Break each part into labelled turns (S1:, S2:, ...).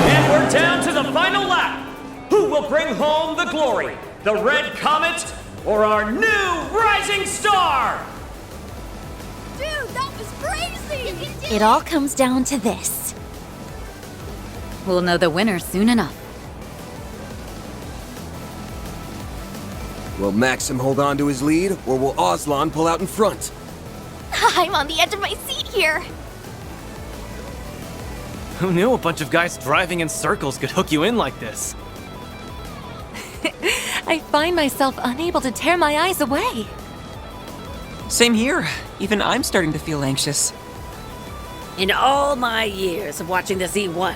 S1: And we're down to the final lap. Who will bring home the glory? The Red Comet or our new rising star?
S2: Dude, that was crazy!
S3: It all comes down to this. We'll know the winner soon enough.
S4: Will Maxim hold on to his lead, or will Aslan pull out in front?
S2: I'm on the edge of my seat here.
S5: Who knew a bunch of guys driving in circles could hook you in like this?
S3: I find myself unable to tear my eyes away.
S6: Same here. Even I'm starting to feel anxious.
S7: In all my years of watching the Z1,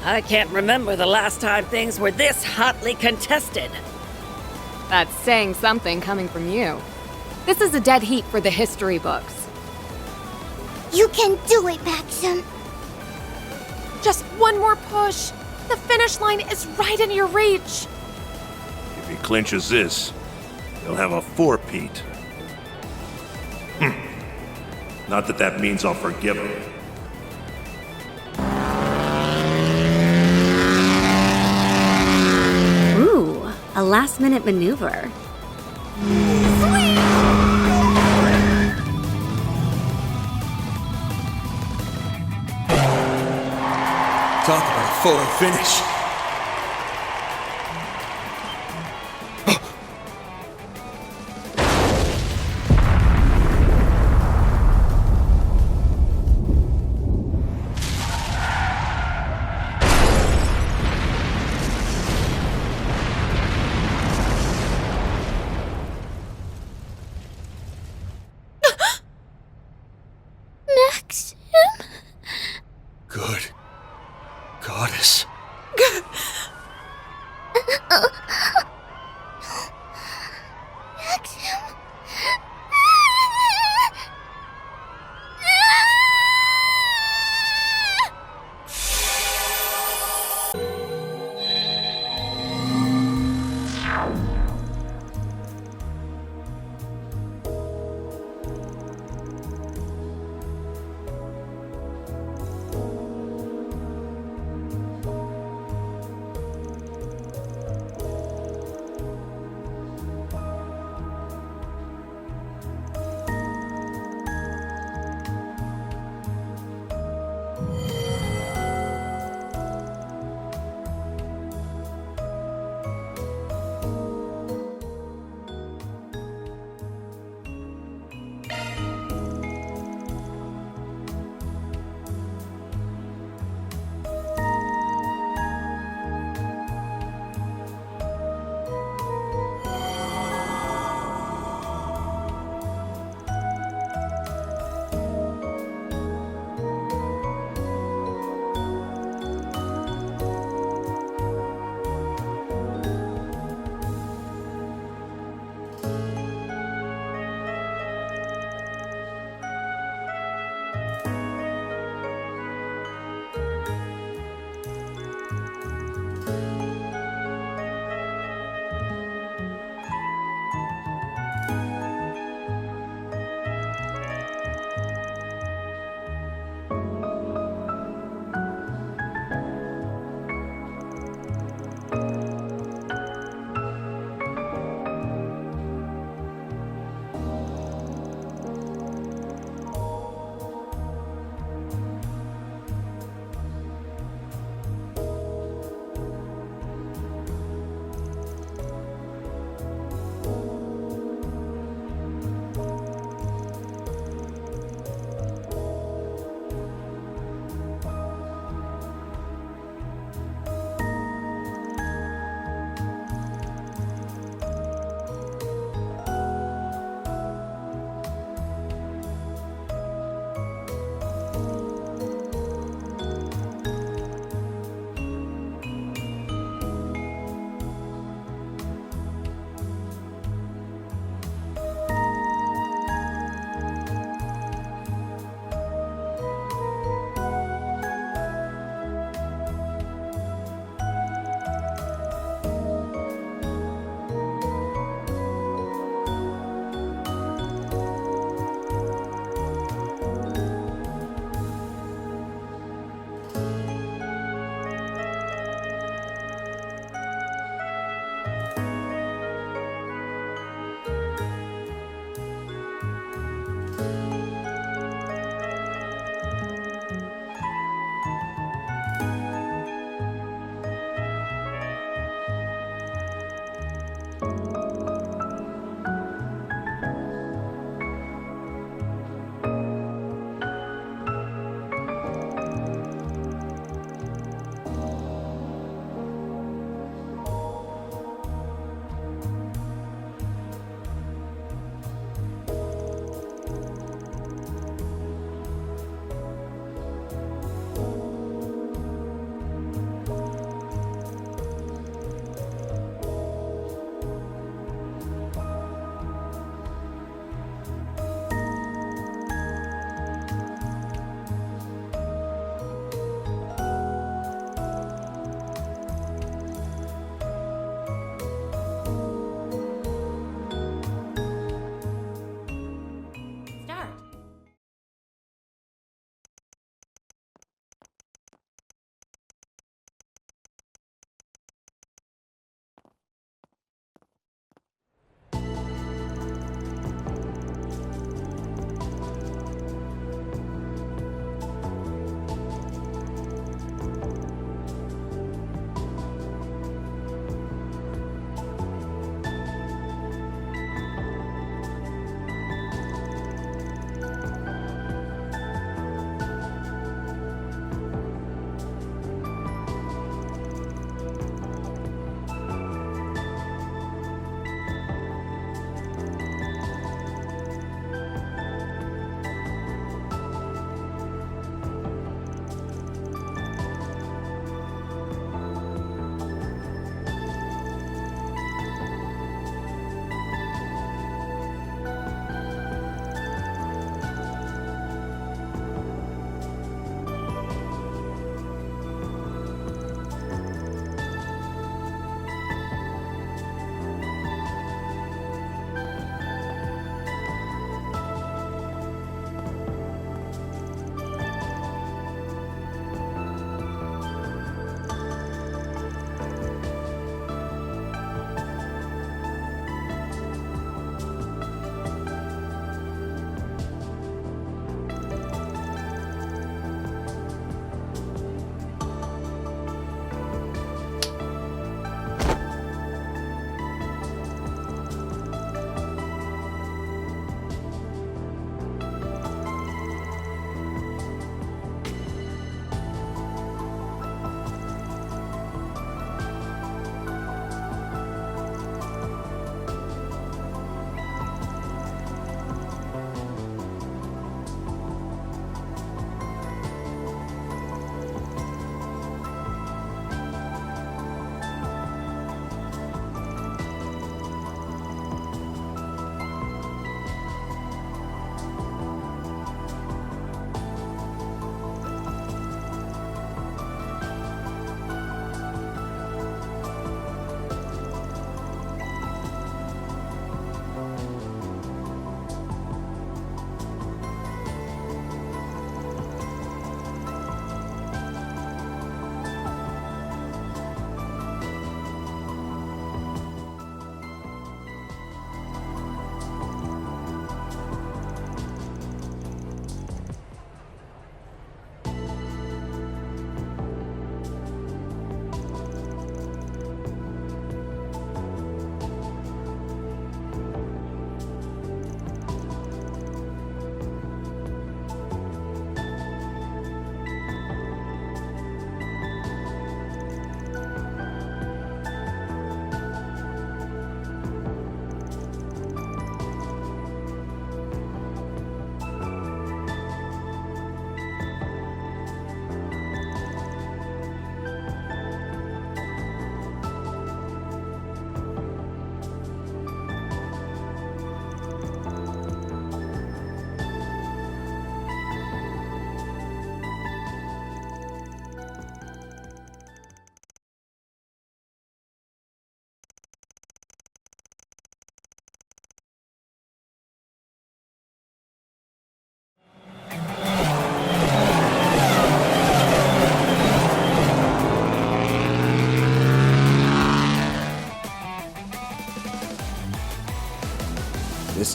S7: I can't remember the last time things were this hotly contested.
S8: That's saying something coming from you. This is a dead heat for the history books.
S2: You can do it, Bicsum.
S8: Just one more push. The finish line is right in your reach.
S9: If he clinches this, he'll have a four-peat. Not that that means I'll forgive him.
S3: Ooh, a last-minute maneuver.
S4: Talk about a photo finish.
S2: Bicsum?
S4: Good. Goddess.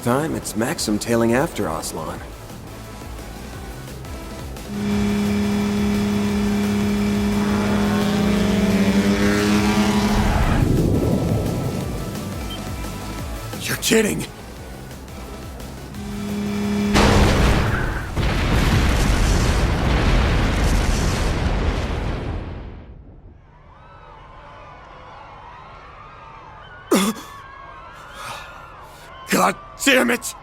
S4: time, it's Maxim tailing after Aslan. You're kidding! God damn it!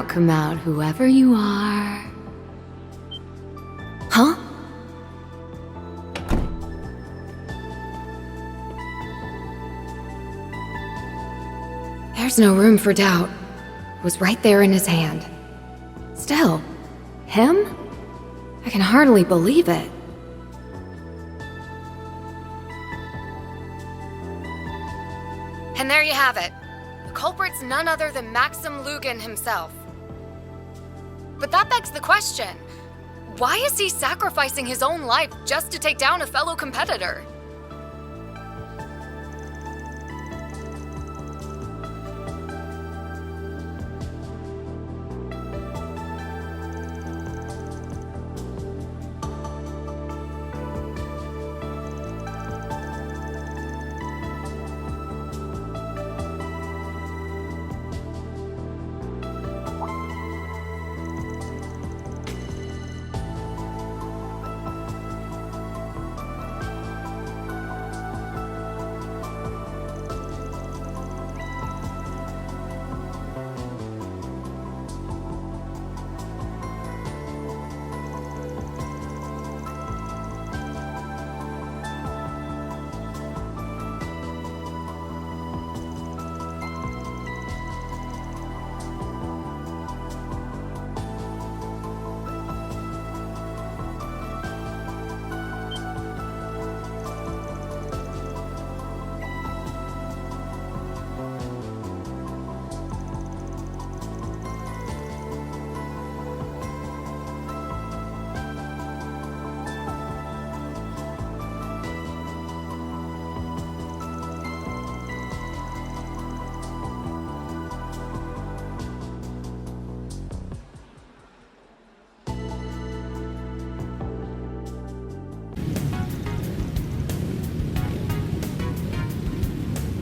S8: Come out, whoever you are. Huh? There's no room for doubt. It was right there in his hand. Still, him? I can hardly believe it. And there you have it. The culprit's none other than Maxim Lugan himself. But that begs the question, why is he sacrificing his own life just to take down a fellow competitor?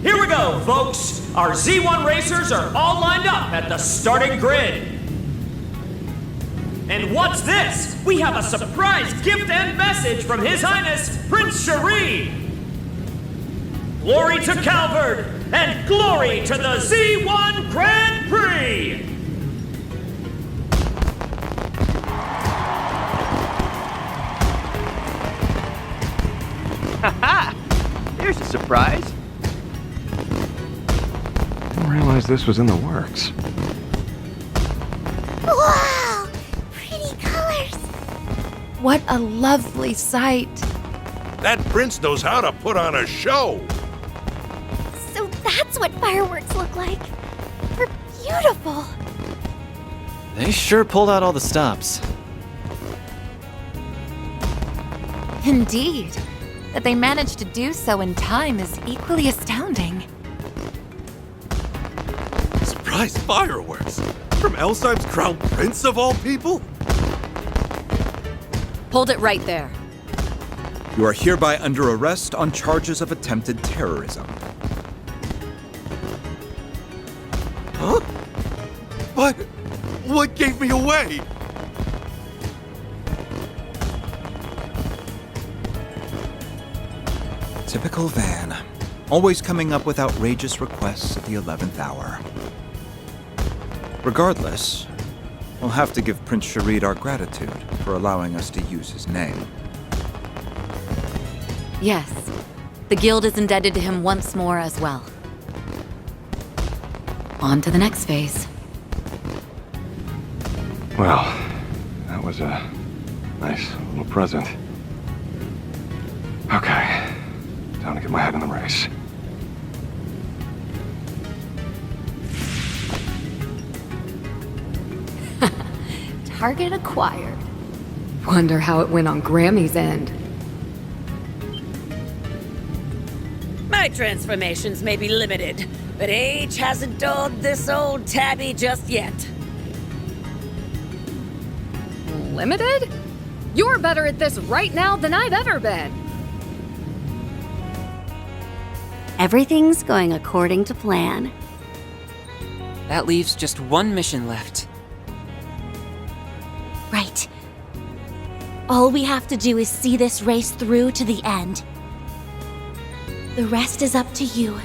S1: Here we go, folks! Our Z1 racers are all lined up at the starting grid. And what's this? We have a surprise gift and message from His Highness, Prince Cherie! Glory to Calvard, and glory to the Z1 Grand Prix!
S10: Haha! There's a surprise.
S11: Didn't realize this was in the works.
S2: Wow! Pretty colors.
S8: What a lovely sight.
S9: That prince knows how to put on a show.
S2: So that's what fireworks look like. They're beautiful.
S5: They sure pulled out all the stops.
S3: Indeed. That they managed to do so in time is equally astounding.
S9: Surprise fireworks! From Elsheim's crown prince of all people?
S3: Hold it right there.
S12: You are hereby under arrest on charges of attempted terrorism.
S9: Huh? What gave me away?
S12: Typical Van. Always coming up with outrageous requests at the 11th hour. Regardless, we'll have to give Prince Cherie our gratitude for allowing us to use his name.
S3: Yes. The guild is indebted to him once more as well. On to the next phase.
S11: Well, that was a nice little present. Okay, time to get my head in the race.
S8: Target acquired. Wonder how it went on Grammy's end.
S7: My transformations may be limited, but age hasn't dulled this old tabby just yet.
S8: Limited? You're better at this right now than I've ever been.
S13: Everything's going according to plan.
S6: That leaves just one mission left.
S2: Right. All we have to do is see this race through to the end. The rest is up to you,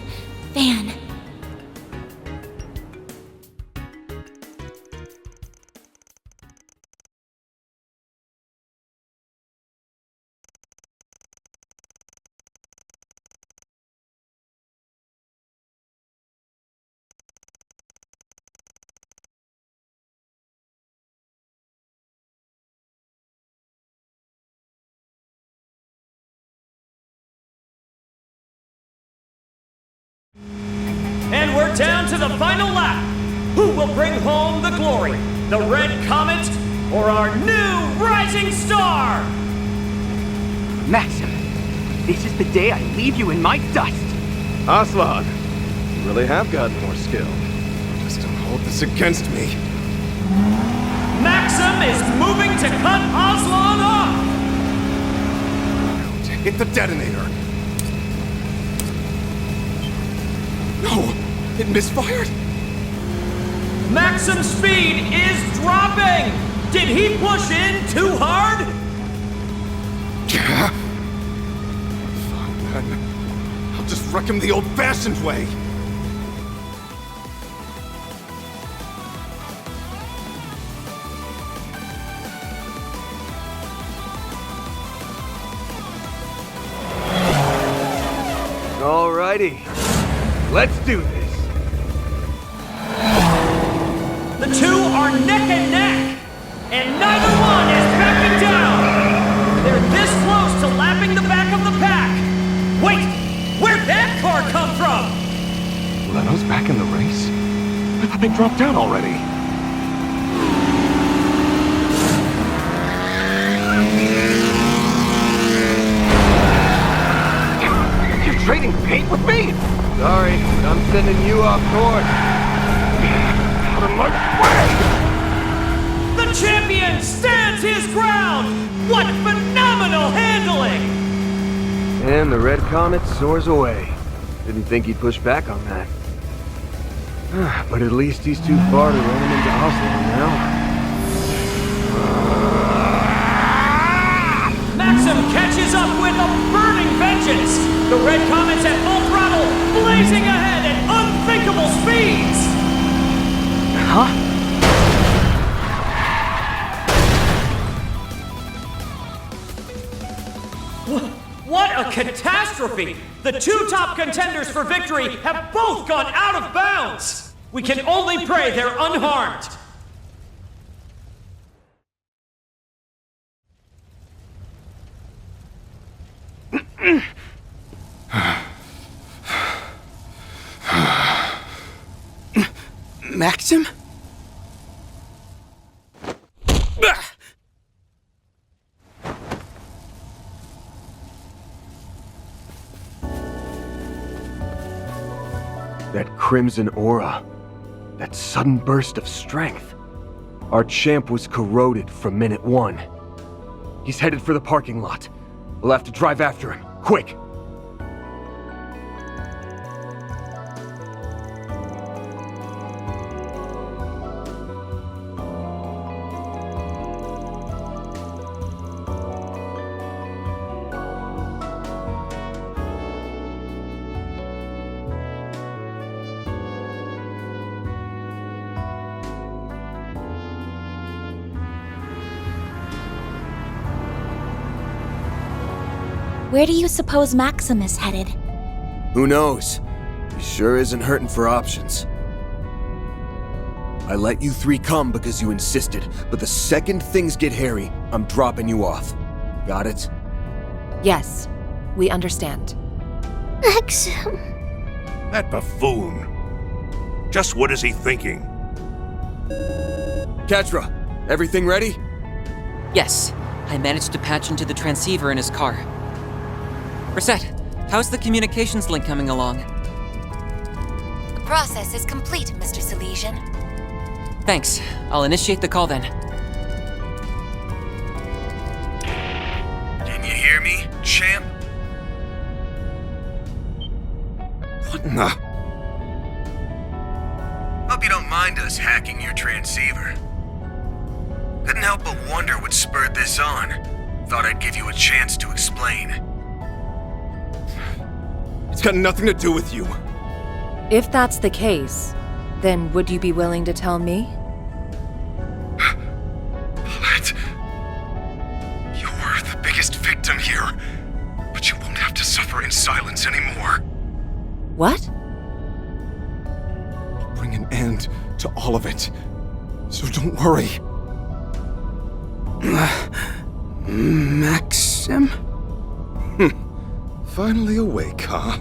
S2: Van.
S1: And we're down to the final lap. Who will bring home the glory? The Red Comet or our new rising star?
S10: Maxim, this is the day I leave you in my dust.
S11: Aslan, you really have gotten more skill. Just don't hold this against me.
S1: Maxim is moving to cut Aslan off.
S11: Hit the detonator. No, it misfired.
S1: Maxim's speed is dropping. Did he push in too hard?
S11: Fine then. I'll just wreck him the old-fashioned way.
S10: Alrighty, let's do this.
S1: The two are neck and neck, and neither one is backing down. They're this close to lapping the back of the pack. Wait, where'd that car come from?
S11: Leno's back in the race? I thought they dropped out already. You're trading paint with me?
S10: Sorry, but I'm sending you off course.
S11: Out of my way!
S1: The champion stands his ground. What phenomenal handling!
S10: And the Red Comet soars away. Didn't think he'd push back on that. But at least he's too far to run him into Aslan now.
S1: Maxim catches up with a burning vengeance. The Red Comet's at full throttle, blazing ahead at unthinkable speeds.
S10: Huh?
S1: What a catastrophe! The two top contenders for victory have both gone out of bounds! We can only pray they're unharmed!
S6: Maxim?
S10: That crimson aura. That sudden burst of strength. Our champ was corroded from minute one. He's headed for the parking lot. We'll have to drive after him. Quick!
S2: Where do you suppose Maxim is headed?
S4: Who knows? He sure isn't hurting for options. I let you three come because you insisted, but the second things get hairy, I'm dropping you off. Got it?
S8: Yes, we understand.
S13: Maxim.
S9: That buffoon. Just what is he thinking?
S4: Ketra, everything ready?
S6: Yes, I managed to patch into the transceiver in his car. Reset, how's the communications link coming along?
S8: The process is complete, Mr. Silesian.
S6: Thanks. I'll initiate the call then.
S4: Can you hear me, champ?
S11: What in the...
S4: Hope you don't mind us hacking your transceiver. Couldn't help but wonder what spurred this on. Thought I'd give you a chance to explain.
S11: It's got nothing to do with you.
S8: If that's the case, then would you be willing to tell me?
S11: Paulette, you're the biggest victim here, but you won't have to suffer in silence anymore.
S8: What?
S11: I'll bring an end to all of it, so don't worry.
S10: Maxim?
S11: Finally awake, huh?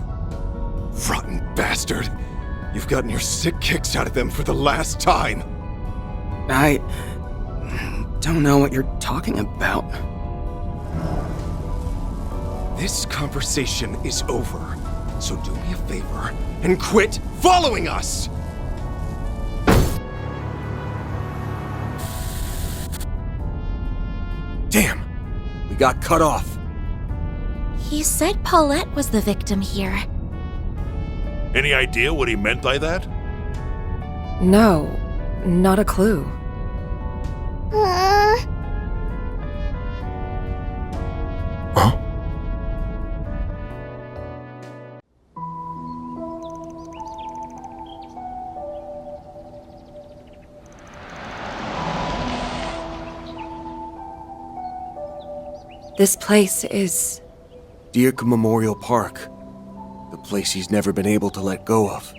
S11: Rotten bastard. You've gotten your sick kicks out of them for the last time.
S14: I don't know what you're talking about.
S11: This conversation is over, so do me a favor and quit following us!
S10: Damn! We got cut off.
S2: He said Paulette was the victim here.
S9: Any idea what he meant by that?
S15: No, not a clue. This place is...
S10: Dirk Memorial Park. The place he's never been able to let go of.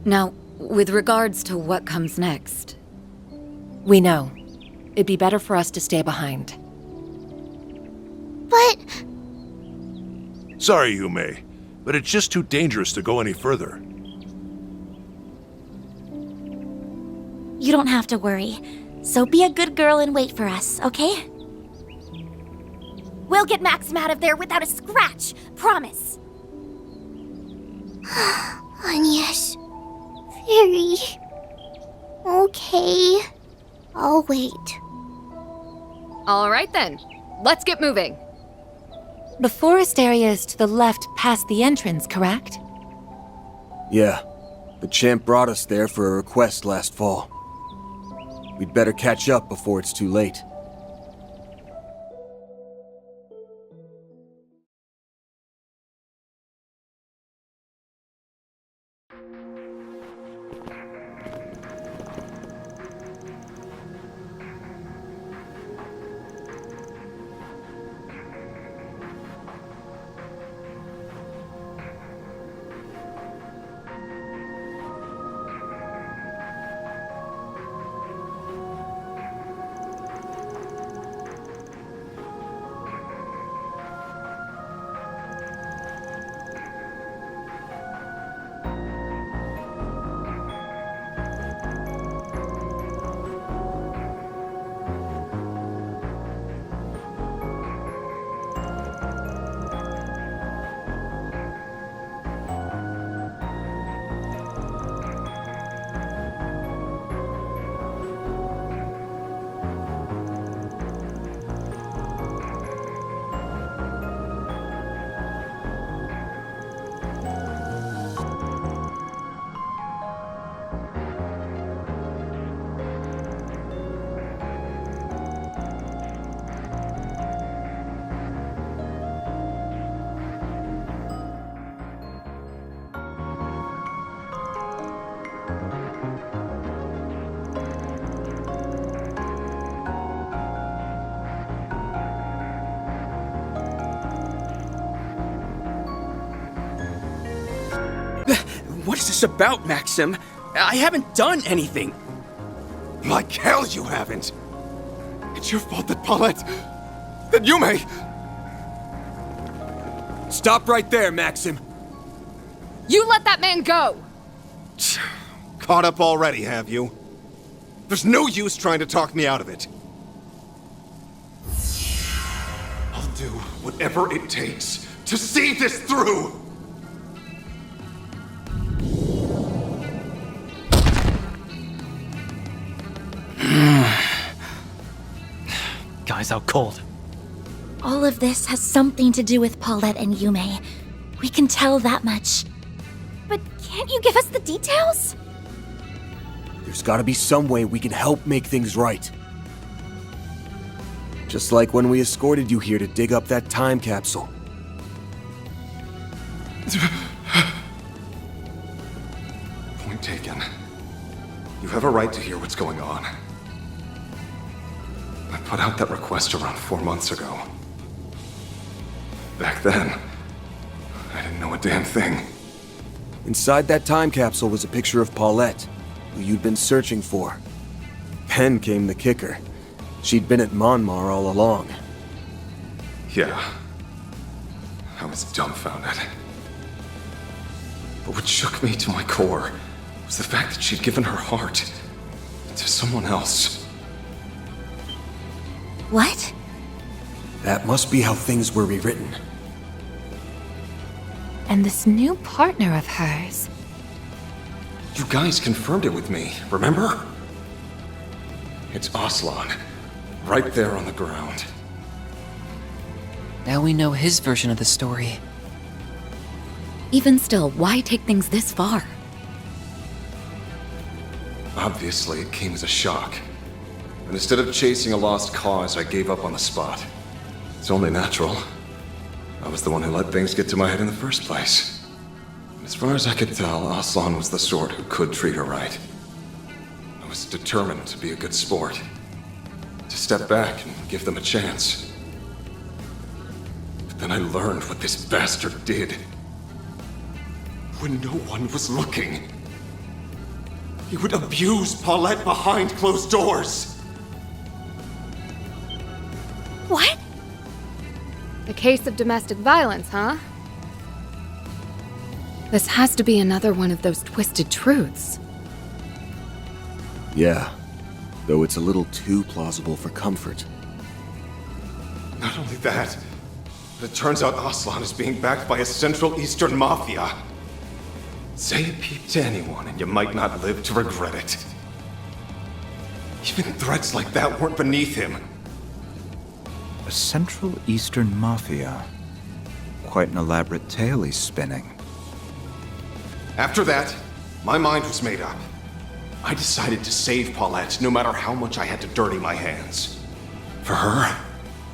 S3: Now, with regards to what comes next...
S15: We know. It'd be better for us to stay behind.
S13: But...
S9: Sorry, Yume, but it's just too dangerous to go any further.
S2: You don't have to worry. So be a good girl and wait for us, okay? We'll get Maxim out of there without a scratch. Promise.
S13: Yes. Very... Okay. I'll wait.
S8: All right then. Let's get moving.
S15: The forest area is to the left past the entrance, correct?
S10: Yeah. The champ brought us there for a request last fall. We'd better catch up before it's too late.
S14: What is this about, Bicsum? I haven't done anything.
S11: Like hell you haven't. It's your fault that Paulette... that Yume...
S10: Stop right there, Bicsum.
S8: You let that man go!
S11: Caught up already, have you? There's no use trying to talk me out of it. I'll do whatever it takes to see this through!
S5: Guy's out cold.
S2: All of this has something to do with Paulette and Yume. We can tell that much. But can't you give us the details?
S10: There's gotta be some way we can help make things right. Just like when we escorted you here to dig up that time capsule.
S11: Point taken. You have a right to hear what's going on. I put out that request around 4 months ago. Back then, I didn't know a damn thing.
S10: Inside that time capsule was a picture of Paulette, who you'd been searching for. Then came the kicker. She'd been at Monmar all along.
S11: Yeah. I was dumbfounded. But what shook me to my core was the fact that she'd given her heart to someone else.
S2: What?
S10: That must be how things were rewritten.
S15: And this new partner of hers.
S11: You guys confirmed it with me, remember? It's Aslan, right there on the ground.
S6: Now we know his version of the story.
S3: Even still, why take things this far?
S11: Obviously, it came as a shock. And instead of chasing a lost cause, I gave up on the spot. It's only natural. I was the one who let things get to my head in the first place. And as far as I could tell, Aslan was the sort who could treat her right. I was determined to be a good sport. To step back and give them a chance. But then I learned what this bastard did. When no one was looking. He would abuse Paulette behind closed doors.
S8: What? A case of domestic violence, huh?
S16: This has to be another one of those twisted truths.
S10: Yeah, though it's a little too plausible for comfort.
S11: Not only that, but it turns out Aslan is being backed by a Central Eastern mafia. Say a peep to anyone and you might not live to regret it. Even threats like that weren't beneath him.
S12: A Central Eastern Mafia. Quite an elaborate tale he's spinning.
S11: After that, my mind was made up. I decided to save Paulette no matter how much I had to dirty my hands. For her,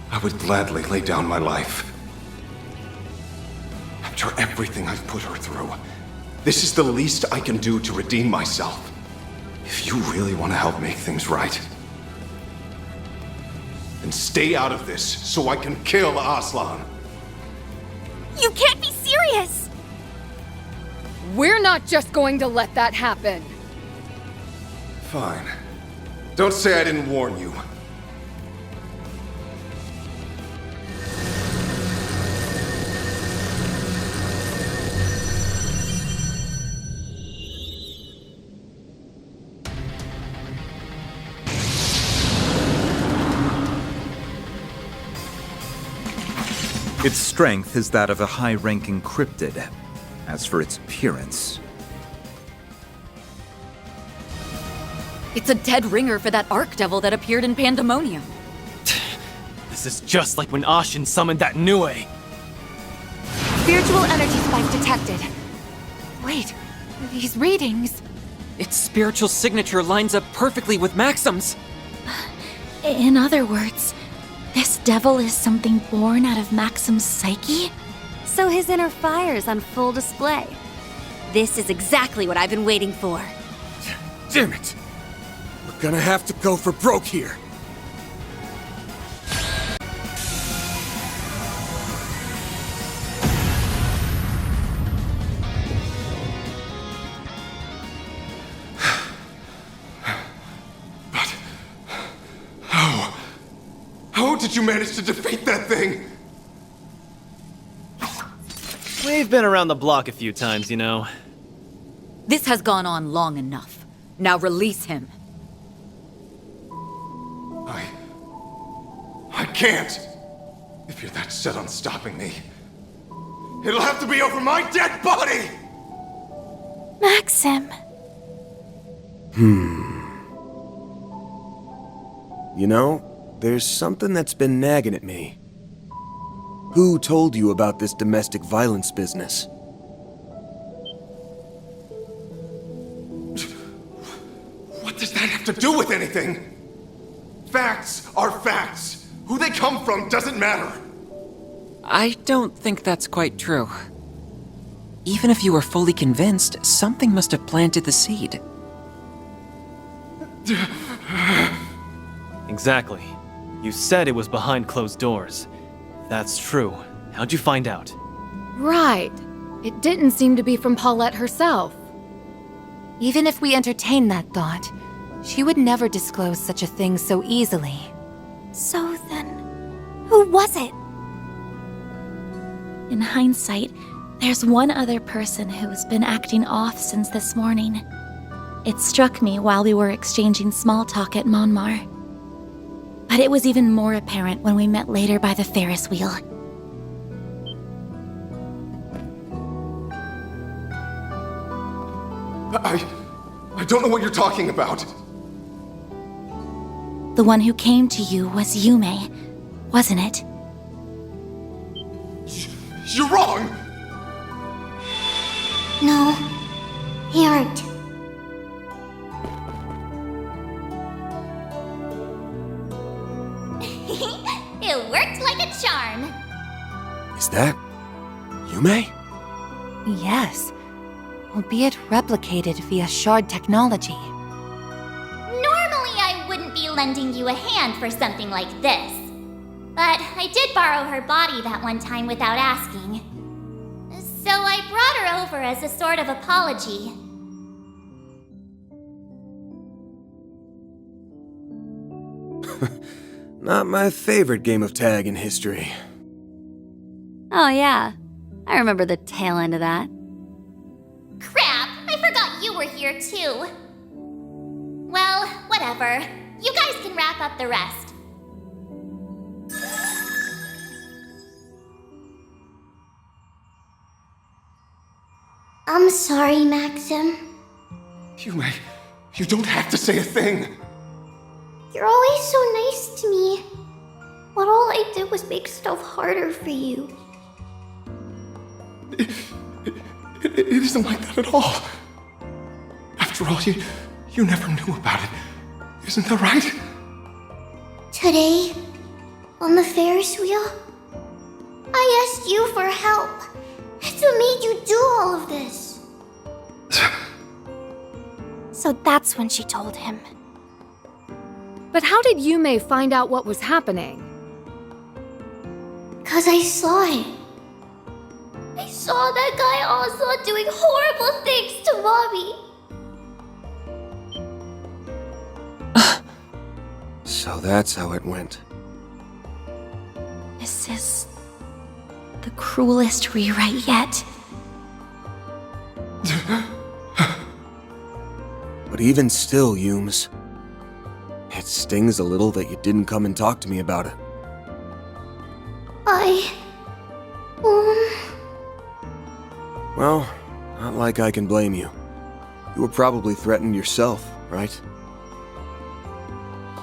S11: I would gladly lay down my life. After everything I've put her through, this is the least I can do to redeem myself. If you really want to help make things right, then stay out of this so I can kill Aslan.
S2: You can't be serious!
S8: We're not just going to let that happen.
S11: Fine. Don't say I didn't warn you.
S12: Its strength is that of a high-ranking cryptid. As for its appearance...
S3: It's a dead ringer for that Archdevil that appeared in Pandemonium.
S5: This is just like when Ashin summoned that Nue.
S15: Spiritual energy spike detected. Wait, these readings...
S6: Its spiritual signature lines up perfectly with Maxim's.
S2: In other words, this devil is something born out of Maxim's psyche?
S17: So his inner fire's on full display. This is exactly what I've been waiting for.
S10: Damn it! We're gonna have to go for broke here.
S11: did you manage to defeat that thing?
S5: We've been around the block a few times, you know.
S3: This has gone on long enough. Now release him.
S11: I can't. If you're that set on stopping me, it'll have to be over my dead body!
S2: Maxim.
S10: You know, there's something that's been nagging at me. Who told you about this domestic violence business?
S11: What does that have to do with anything? Facts are facts. Who they come from doesn't matter.
S6: I don't think that's quite true. Even if you were fully convinced, something must have planted the seed.
S5: Exactly. You said it was behind closed doors. If that's true, how'd you find out?
S16: Right. It didn't seem to be from Paulette herself.
S15: Even if we entertain that thought, she would never disclose such a thing so easily.
S2: So then, who was it? In hindsight, there's one other person who's been acting off since this morning. It struck me while we were exchanging small talk at Monmar. But it was even more apparent when we met later by the Ferris wheel.
S11: I don't know what you're talking about.
S2: The one who came to you was Yume, wasn't it?
S11: You're wrong!
S13: No, you aren't.
S17: It worked like a charm.
S10: Is that Yume?
S15: Yes, albeit replicated via shard technology.
S17: Normally I wouldn't be lending you a hand for something like this. But I did borrow her body that one time without asking. So I brought her over as a sort of apology.
S10: Not my favorite game of tag in history.
S17: Oh yeah, I remember the tail end of that. Crap, I forgot you were here too. Well, whatever. You guys can wrap up the rest.
S13: I'm sorry, Maxim.
S11: You don't have to say a thing.
S13: You're always so nice to me. But all I did was make stuff harder for you.
S11: It isn't like that at all. After all, you never knew about it. Isn't that right?
S13: Today, on the Ferris wheel, I asked you for help. That's what made you do all of this.
S2: So that's when she told him.
S16: But how did Yume find out what was happening?
S13: 'Cause I saw it. I saw that guy Osla doing horrible things to Mommy.
S10: So that's how it went.
S2: This is the cruelest rewrite yet.
S10: But even still, Yumes, it stings a little that you didn't come and talk to me about it. Well, not like I can blame you. You were probably threatened yourself, right?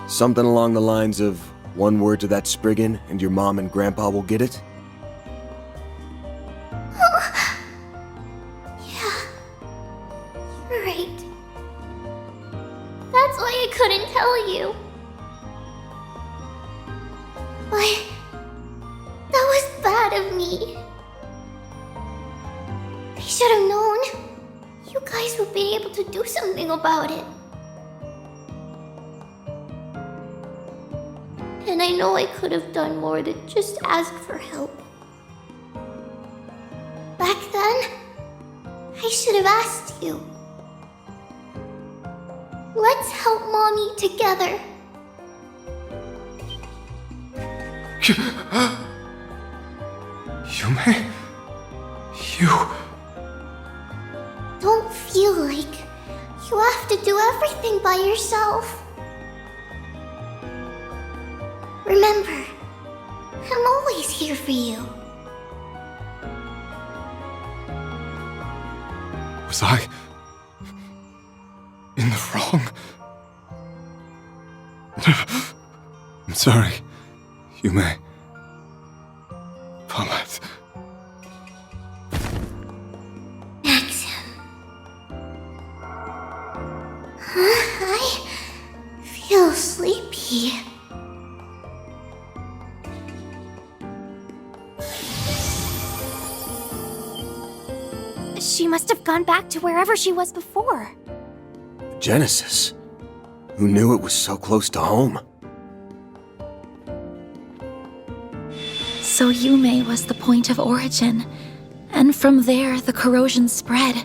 S10: Something along the lines of, one word to that Spriggan and your mom and grandpa will get it?
S13: Yeah, you're right. That's why I couldn't tell you. But that was bad of me. I should have known. You guys would be able to do something about it. And I know I could have done more than just ask for help. Back then, I should have asked you. Let's help Mommy together.
S11: Yume? You...
S13: Don't feel like you have to do everything by yourself. Remember, I'm always here for you.
S11: Was I... in the wrong? I'm sorry, Yume. Promise.
S13: I feel sleepy.
S16: She must have gone back to wherever she was before.
S10: Genesis? Who knew it was so close to home?
S2: So Yume was the point of origin, and from there the corrosion spread.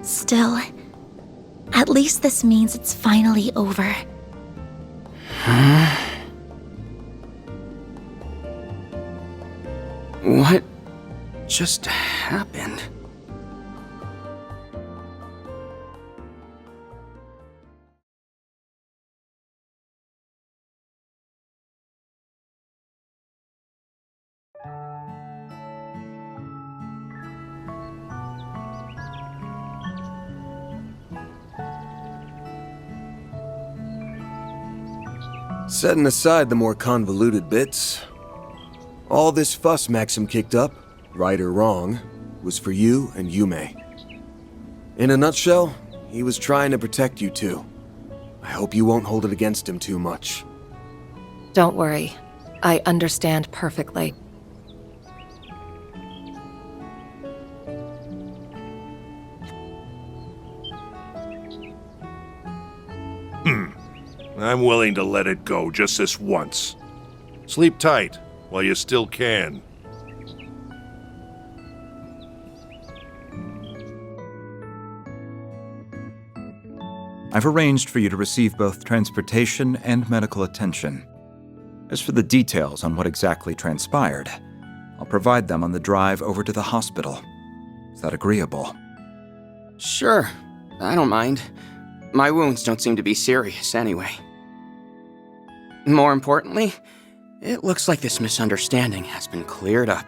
S2: Still, at least this means it's finally over.
S14: What just happened?
S10: Setting aside the more convoluted bits, all this fuss Maxim kicked up, right or wrong, was for you and Yume. In a nutshell, he was trying to protect you two. I hope you won't hold it against him too much.
S15: Don't worry. I understand perfectly.
S9: I'm willing to let it go just this once. Sleep tight while you still can.
S12: I've arranged for you to receive both transportation and medical attention. As for the details on what exactly transpired, I'll provide them on the drive over to the hospital. Is that agreeable?
S14: Sure, I don't mind. My wounds don't seem to be serious anyway. More importantly, it looks like this misunderstanding has been cleared up.